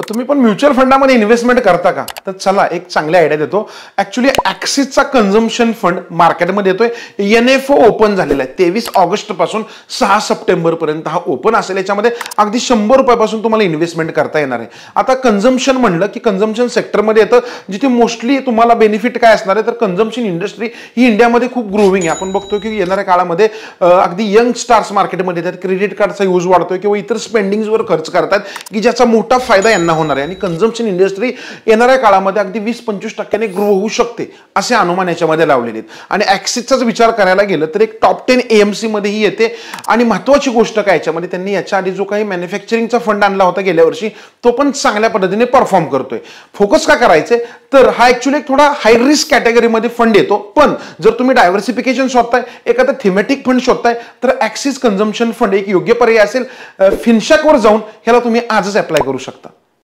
तुम्ही पण म्युच्युअल फंडामध्ये इन्व्हेस्टमेंट करता का? तर चला एक चांगली आयडिया देतो. ऍक्च्युली ऍक्सिसचा कन्झम्पशन फंड मार्केटमध्ये येतोय. NFO ओपन झालेला आहे 23 ऑगस्ट पासून 6 सप्टेंबर पर्यंत हा ओपन असेल. याच्यामध्ये अगदी 100 रुपयापासून तुम्हाला इन्व्हेस्टमेंट करता येणार आहे. आता कन्झम्पशन म्हणलं की कन्झम्पशन सेक्टरमध्ये येतं जिथे मोस्टली तुम्हाला बेनिफिट काय असणार आहे तर कन्झम्पशन इंडस्ट्री ही इंडियामध्ये खूप ग्रोविंग आहे. आपण बघतो की येणाऱ्या काळामध्ये अगदी यंग स्टार्स मार्केटमध्ये येतात. क्रेडिट कार्डचा यूज वाढतोय किंवा इतर स्पेंडिंगवर खर्च करतात की ज्याचा मोठा फायदा यांना होणार आहे. आणि कन्झम्पशन इंडस्ट्री येणाऱ्या काळामध्ये अगदी 20-25% ग्रो होऊ शकते असे अनुमान याच्यामध्ये लावलेले आहेत. आणि ऍक्सिसचाच विचार करायला गेलं तर एक टॉप 10 AMC मध्येही येते. आणि महत्वाची गोष्ट काय याच्यामध्ये त्यांनी याच्या आधी जो काही मॅन्युफॅक्चरिंगचा फंड आणला होता गेल्या वर्षी तो पण चांगल्या पद्धतीने परफॉर्म करतोय. फोकस का करायचे तर हा ऍक्च्युली एक थोडा हाय रिस्क कॅटेगरीमध्ये फंड येतो. पण जर तुम्ही डायव्हर्सिफिकेशन शोधताय एखादा थेमॅटिक फंड शोधताय तर ऍक्सिस कन्झम्पशन फंड एक योग्य पर्याय असेल. फिनशॅकवर जाऊन ह्याला तुम्ही आजच अप्लाय करू शकता.